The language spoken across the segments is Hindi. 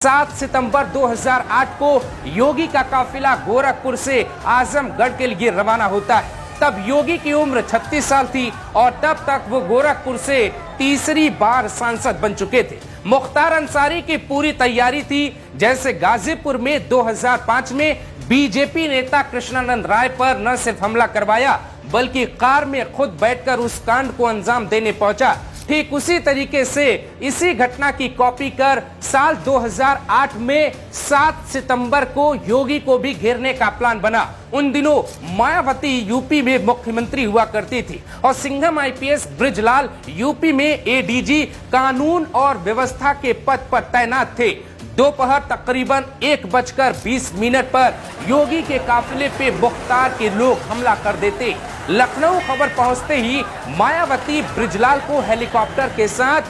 7 सितंबर 2008 को योगी का काफिला गोरखपुर से आजमगढ़ के लिए रवाना होता है। तब योगी की उम्र 36 साल थी और तब तक वो गोरखपुर से तीसरी बार सांसद बन चुके थे। मुख्तार अंसारी की पूरी तैयारी थी। जैसे गाजीपुर में 2005 में बीजेपी नेता कृष्णानंद राय पर न सिर्फ हमला करवाया बल्कि कार में खुद बैठकर उस कांड को अंजाम देने पहुंचा। ठीक उसी तरीके से इसी घटना की कॉपी कर साल 2008 में 7 सितंबर को योगी को भी घेरने का प्लान बना। उन दिनों मायावती यूपी में मुख्यमंत्री हुआ करती थी और सिंघम आईपीएस ब्रिजलाल यूपी में एडीजी कानून और व्यवस्था के पद पर तैनात थे। दोपहर तकरीबन 1:20 पर योगी के काफिले पे मुख्तार के लोग हमला कर देते। लखनऊ खबर पहुंचते ही मायावती ब्रिजलाल को हेलीकॉप्टर के साथ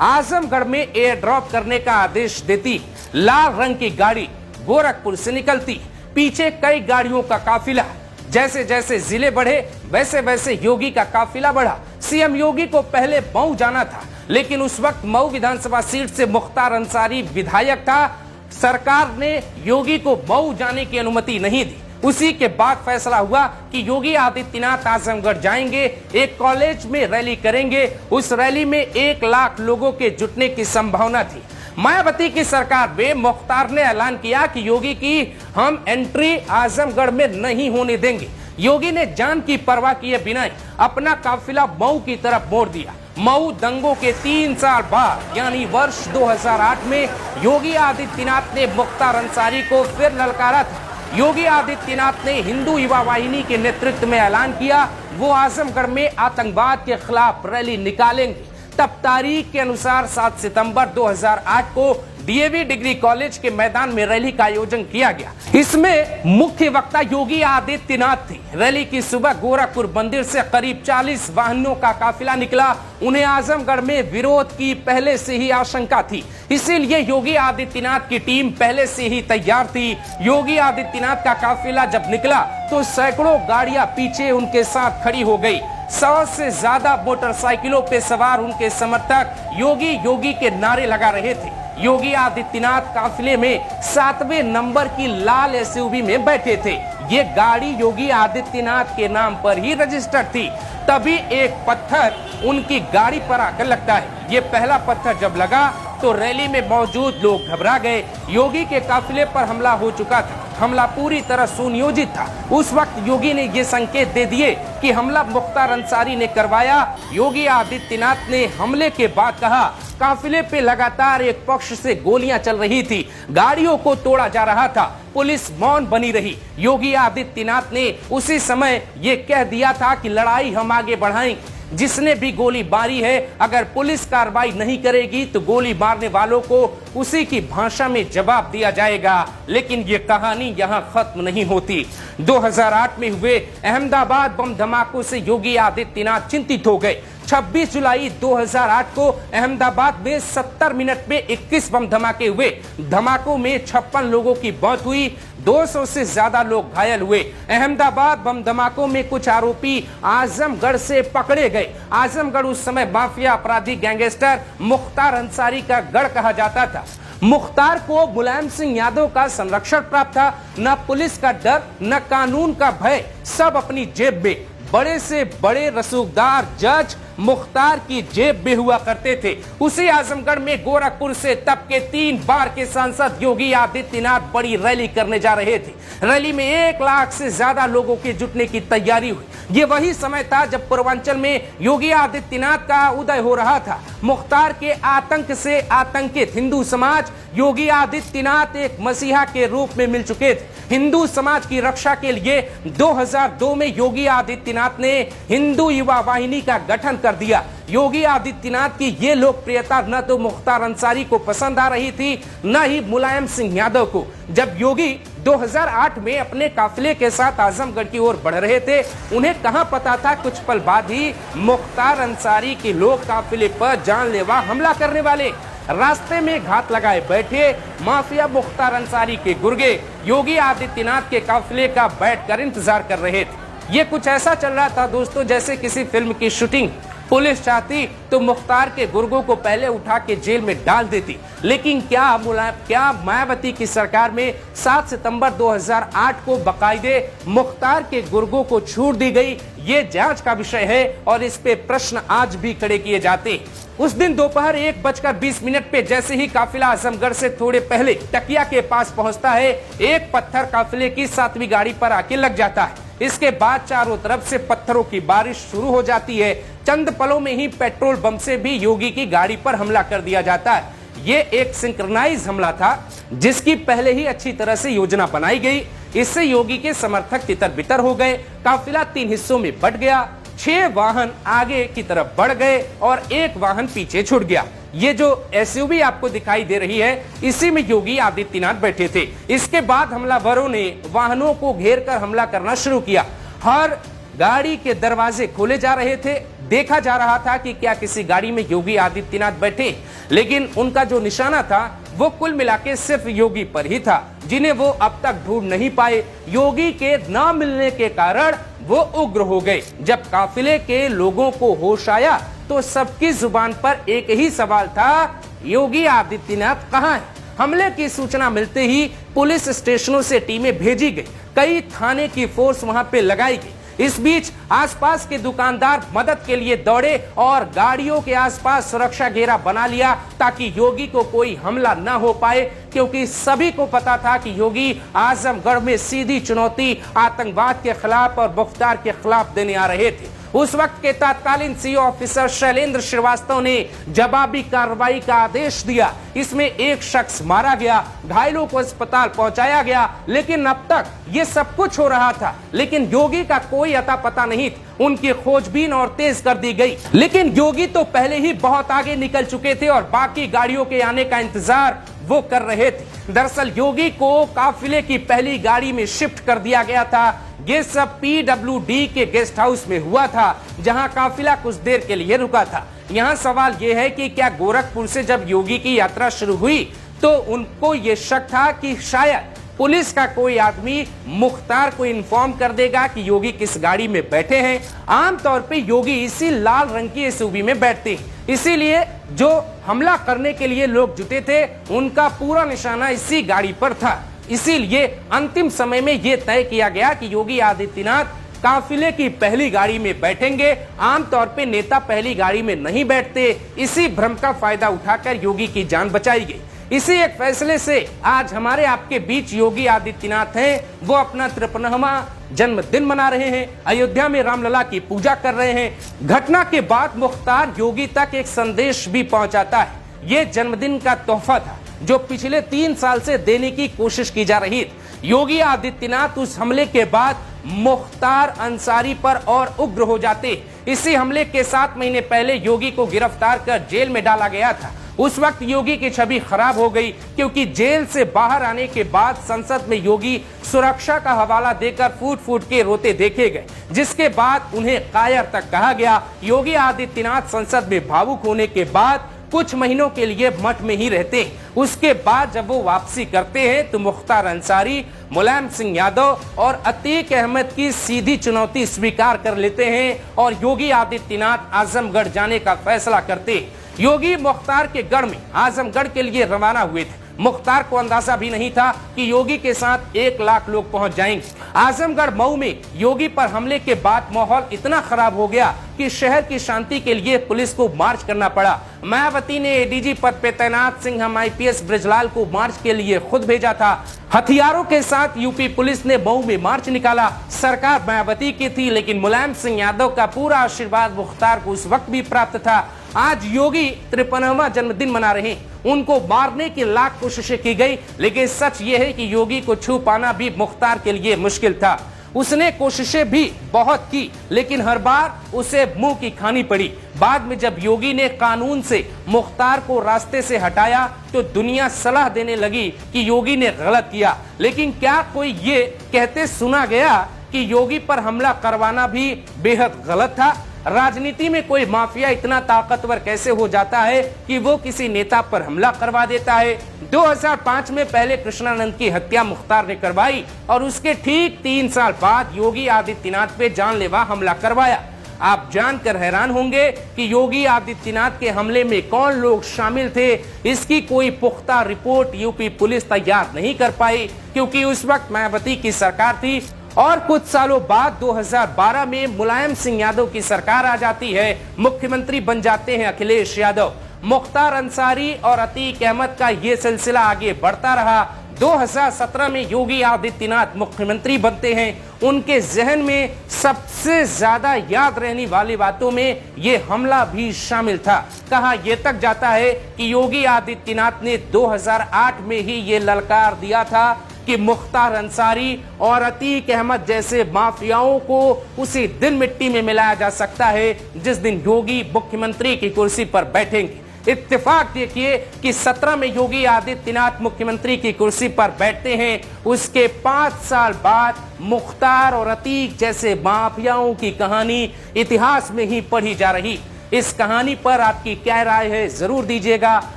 आजमगढ़ में एयर ड्रॉप करने का आदेश देती। लाल रंग की गाड़ी गोरखपुर से निकलती, पीछे कई गाड़ियों का काफिला। जैसे जैसे जिले बढ़े वैसे वैसे योगी का काफिला बढ़ा। सीएम योगी को पहले मऊ जाना था, लेकिन उस वक्त मऊ विधानसभा सीट से मुख्तार अंसारी विधायक था। सरकार ने योगी को मऊ जाने की अनुमति नहीं दी। उसी के बाद फैसला हुआ कि योगी आदित्यनाथ आजमगढ़ जाएंगे, एक कॉलेज में रैली करेंगे। उस रैली में 1 लाख लोगों के जुटने की संभावना थी। मायावती की सरकार में मुख्तार ने ऐलान किया कि योगी की हम एंट्री आजमगढ़ में नहीं होने देंगे। योगी ने जान की परवाह किए बिना अपना काफिला मऊ की तरफ मोड़ दिया। मऊ दंगों के 3 साल बाद यानी वर्ष 2008 में योगी आदित्यनाथ ने मुख्तार अंसारी को फिर ललकारा था। योगी आदित्यनाथ ने हिंदू युवा वाहिनी के नेतृत्व में ऐलान किया वो आजमगढ़ में आतंकवाद के खिलाफ रैली निकालेंगे। तब तारीख के अनुसार 7 सितंबर 2008 को डीएवी डिग्री कॉलेज के मैदान में रैली का आयोजन किया गया। इसमें मुख्य वक्ता योगी आदित्यनाथ थे। रैली की सुबह गोरखपुर मंदिर से करीब 40 वाहनों का काफिला निकला। उन्हें आजमगढ़ में विरोध की पहले से ही आशंका थी, इसीलिए योगी आदित्यनाथ की टीम पहले से ही तैयार थी। योगी आदित्यनाथ का काफिला जब निकला तो सैकड़ों गाड़ियां पीछे उनके साथ खड़ी हो गई। 100 से ज्यादा मोटरसाइकिलों पे सवार उनके समर्थक योगी योगी के नारे लगा रहे थे। योगी आदित्यनाथ काफिले में 7वें नंबर की लाल एसयूवी में बैठे थे। ये गाड़ी योगी आदित्यनाथ के नाम पर ही रजिस्टर्ड थी। तभी एक पत्थर उनकी गाड़ी पर आकर लगता है। ये पहला पत्थर जब लगा तो रैली में मौजूद लोग घबरा गए। योगी के काफिले पर हमला हो चुका था। हमला पूरी तरह सुनियोजित था। उस वक्त योगी ने ये संकेत दे दिए कि हमला मुख्तार अंसारी ने करवाया। योगी आदित्यनाथ ने हमले के बाद कहा काफिले पे लगातार एक पक्ष से गोलियां चल रही थी, गाड़ियों को तोड़ा जा रहा था, पुलिस मौन बनी रही। योगी आदित्यनाथ ने उसी समय ये कह दिया था कि लड़ाई हम आगे बढ़ाएंगे। जिसने भी गोली मारी है अगर पुलिस कार्रवाई नहीं करेगी तो गोली मारने वालों को उसी की भाषा में जवाब दिया जाएगा। लेकिन ये कहानी यहाँ खत्म नहीं होती। 2008 में हुए अहमदाबाद बम धमाकों से योगी आदित्यनाथ चिंतित हो गए। 26 जुलाई 2008 को अहमदाबाद में 70 मिनट में 21 बम धमाके हुए। धमाकों में 56 लोगों की मौत हुई, 200 से ज्यादा लोग घायल हुए। अहमदाबाद बम धमाकों में कुछ आरोपी आजमगढ़ से पकड़े गए। आजमगढ़ उस समय माफिया अपराधी गैंगस्टर मुख्तार अंसारी का गढ़ कहा जाता था। मुख्तार को मुलायम सिंह यादव का संरक्षण प्राप्त था। न पुलिस का डर न कानून का भय, सब अपनी जेब में। बड़े से बड़े रसूखदार जज मुख्तार की जेब में हुआ करते थे। उसी आजमगढ़ में गोरखपुर से तब के 3 बार के सांसद योगी आदित्यनाथ बड़ी रैली करने जा रहे थे। रैली में 1 लाख से ज्यादा लोगों के जुटने की तैयारी हुई। ये वही समय था जब पूर्वांचल में योगी आदित्यनाथ का उदय हो रहा था। मुख्तार के आतंक से आतंकित हिंदू समाज योगी आदित्यनाथ एक मसीहा के रूप में मिल चुके थे। हिंदू समाज की रक्षा के लिए 2002 में योगी आदित्यनाथ ने हिंदू युवा वाहिनी का गठन कर दिया। योगी आदित्यनाथ की ये लोकप्रियता न तो मुख्तार अंसारी को पसंद आ रही थी न ही मुलायम सिंह यादव को। जब योगी 2008 में अपने काफिले के साथ आजमगढ़ की ओर बढ़ रहे थे, उन्हें कहां पता था कुछ पल बाद ही मुख्तार अंसारी के लोग काफिले पर जानलेवा हमला करने वाले। रास्ते में घात लगाए बैठे माफिया मुख्तार अंसारी के गुर्गे योगी आदित्यनाथ के काफिले का बैठकर इंतजार कर रहे थे। ये कुछ ऐसा चल रहा था दोस्तों जैसे किसी फिल्म की शूटिंग। पुलिस चाहती तो मुख्तार के गुर्गों को पहले उठा के जेल में डाल देती, लेकिन क्या मायावती की सरकार में 7 सितंबर 2008 को बाकायदे मुख्तार के गुर्गों को छूट दी गई? ये जांच का विषय है और इस पे प्रश्न आज भी खड़े किए जाते। उस दिन दोपहर 1:20 पे जैसे ही काफिला आजमगढ़ से थोड़े पहले टकिया के पास पहुंचता है, एक पत्थर काफिले की 7वीं गाड़ी पर आके लग जाता है। इसके बाद चारों तरफ से पत्थरों की बारिश शुरू हो जाती है। चंद पलों में ही पेट्रोल बम से भी योगी की गाड़ी पर हमला कर दिया जाता है। ये एक सिंक्रोनाइज हमला था जिसकी पहले ही अच्छी तरह से योजना बनाई गई। इससे योगी के समर्थक तितर बितर हो गए। काफिला 3 हिस्सों में बट गया। 6 वाहन आगे की तरफ बढ़ गए और 1 वाहन पीछे छूट गया। ये जो एसयूवी आपको दिखाई दे रही है, इसी में योगी आदित्यनाथ बैठे थे। इसके बाद हमलावरों ने वाहनों को घेर कर हमला करना शुरू किया। हर गाड़ी के दरवाजे खोले जा रहे थे। देखा जा रहा था कि क्या किसी गाड़ी में योगी आदित्यनाथ बैठे, लेकिन उनका जो निशाना था वो कुल मिलाके सिर्फ योगी पर ही था, जिन्हें वो अब तक ढूंढ नहीं पाए। योगी के न मिलने के कारण वो उग्र हो गए। जब काफिले के लोगों को होश आया तो सबकी जुबान पर एक ही सवाल था, योगी आदित्यनाथ कहाँ है? हमले की सूचना मिलते ही पुलिस स्टेशनों से टीमें भेजी गई। कई थाने की फोर्स वहां पे लगाई गई। इस बीच आसपास के दुकानदार मदद के लिए दौड़े और गाड़ियों के आसपास सुरक्षा घेरा बना लिया ताकि योगी को कोई हमला न हो पाए, क्योंकि सभी को पता था कि योगी आजमगढ़ में सीधी चुनौती आतंकवाद के खिलाफ और मुख्तार के खिलाफ देने आ रहे थे। उस वक्त के तत्कालीन सीओ ऑफिसर शैलेंद्र श्रीवास्तव ने जवाबी कार्रवाई का आदेश दिया। इसमें एक शख्स मारा गया, घायलों को अस्पताल पहुंचाया गया, लेकिन अब तक ये सब कुछ हो रहा था, लेकिन योगी का कोई अता पता नहीं था। उनकी खोजबीन और तेज कर दी गई, लेकिन योगी तो पहले ही बहुत आगे निकल चुके थे और बाकी गाड़ियों के आने का इंतजार वो कर रहे थे। दरअसल योगी को काफिले की पहली गाड़ी में शिफ्ट कर दिया गया था। ये सब PWD के गेस्ट हाउस में हुआ था, जहां काफिला कुछ देर के लिए रुका था। यहाँ सवाल यह है कि क्या गोरखपुर से जब योगी की यात्रा शुरू हुई तो उनको ये शक था कि शायद पुलिस का कोई आदमी मुख्तार को इन्फॉर्म कर देगा कि योगी किस गाड़ी में बैठे हैं। आमतौर पे योगी इसी लाल रंग की एसयूवी में बैठते हैं, इसीलिए जो हमला करने के लिए लोग जुटे थे उनका पूरा निशाना इसी गाड़ी पर था। इसीलिए अंतिम समय में यह तय किया गया कि योगी आदित्यनाथ काफिले की पहली गाड़ी में बैठेंगे। आमतौर पे नेता पहली गाड़ी में नहीं बैठते। इसी भ्रम का फायदा उठाकर योगी की जान बचाई गई। इसी एक फैसले से आज हमारे आपके बीच योगी आदित्यनाथ हैं। वो अपना 53वां जन्मदिन मना रहे हैं, अयोध्या में रामलला की पूजा कर रहे हैं। घटना के बाद मुख्तार योगी तक एक संदेश भी पहुंचाता है। ये जन्मदिन का तोहफा था जो पिछले 3 साल से देने की कोशिश की जा रही थी। योगी आदित्यनाथ उस हमले के बाद मुख्तार अंसारी पर और उग्र हो जाते। इसी हमले के 7 महीने पहले योगी को गिरफ्तार कर जेल में डाला गया था। उस वक्त योगी की छवि खराब हो गई, क्योंकि जेल से बाहर आने के बाद संसद में योगी सुरक्षा का हवाला देकर फूट फूट के रोते देखे गए, जिसके बाद उन्हें कायर तक कहा गया। योगी आदित्यनाथ संसद में भावुक होने के बाद कुछ महीनों के लिए मठ में ही रहते हैं। उसके बाद जब वो वापसी करते हैं तो मुख्तार अंसारी, मुलायम सिंह यादव और अतीक अहमद की सीधी चुनौती स्वीकार कर लेते हैं और योगी आदित्यनाथ आजमगढ़ जाने का फैसला करते हैं। योगी मुख्तार के गढ़ में आजमगढ़ के लिए रवाना हुए थे। मुख्तार को अंदाजा भी नहीं था कि योगी के साथ 1 लाख लोग पहुंच जाएंगे। आजमगढ़ मऊ में योगी पर हमले के बाद माहौल इतना खराब हो गया कि शहर की शांति के लिए पुलिस को मार्च करना पड़ा। मायावती ने एडीजी पद पे तैनात सिंघम IPS ब्रजलाल को मार्च के लिए खुद भेजा था। हथियारों के साथ यूपी पुलिस ने मऊ में मार्च निकाला। सरकार मायावती की थी, लेकिन मुलायम सिंह यादव का पूरा आशीर्वाद मुख्तार को उस वक्त भी प्राप्त था। आज योगी 53वां जन्मदिन मना रहे हैं। उनको मारने की लाख कोशिशें की गई, लेकिन सच ये है कि योगी को छू पाना भी मुख्तार के लिए मुश्किल था। उसने कोशिशें भी बहुत की, लेकिन हर बार उसे मुंह की खानी पड़ी। बाद में जब योगी ने कानून से मुख्तार को रास्ते से हटाया तो दुनिया सलाह देने लगी कि योगी ने गलत किया। लेकिन क्या कोई ये कहते सुना गया कि योगी पर हमला करवाना भी बेहद गलत था? राजनीति में कोई माफिया इतना ताकतवर कैसे हो जाता है कि वो किसी नेता पर हमला करवा देता है? 2005 में पहले कृष्णानंद की हत्या मुख्तार ने करवाई और उसके ठीक 3 साल बाद योगी आदित्यनाथ पे जानलेवा हमला करवाया। आप जानकर हैरान होंगे कि योगी आदित्यनाथ के हमले में कौन लोग शामिल थे, इसकी कोई पुख्ता रिपोर्ट यूपी पुलिस तैयार नहीं कर पाई, क्योंकि उस वक्त मायावती की सरकार थी और कुछ सालों बाद 2012 में मुलायम सिंह यादव की सरकार आ जाती है, मुख्यमंत्री बन जाते हैं अखिलेश यादव। मुख्तार अंसारी और अतीक अहमद का ये सिलसिला आगे बढ़ता रहा। 2017 में योगी आदित्यनाथ मुख्यमंत्री बनते हैं। उनके जहन में सबसे ज्यादा याद रहने वाली बातों में ये हमला भी शामिल था। कहा यह तक जाता है कि योगी आदित्यनाथ ने 2008 में ही ये ललकार दिया था कि मुख्तार अंसारी और अतीक अहमद जैसे माफियाओं को उसी दिन मिट्टी में मिलाया जा सकता है जिस दिन योगी मुख्यमंत्री की कुर्सी पर बैठेंगे। इत्तेफाक देखिए कि 17 में योगी आदित्यनाथ मुख्यमंत्री की कुर्सी पर बैठते हैं, उसके 5 साल बाद मुख्तार और अतीक जैसे माफियाओं की कहानी इतिहास में ही पढ़ी जा रही। इस कहानी पर आपकी क्या राय है जरूर दीजिएगा।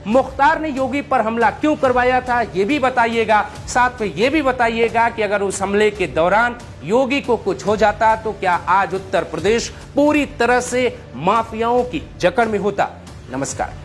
मुख्तार ने योगी पर हमला क्यों करवाया था ये भी बताइएगा। साथ में ये भी बताइएगा कि अगर उस हमले के दौरान योगी को कुछ हो जाता तो क्या आज उत्तर प्रदेश पूरी तरह से माफियाओं की जकड़ में होता। नमस्कार।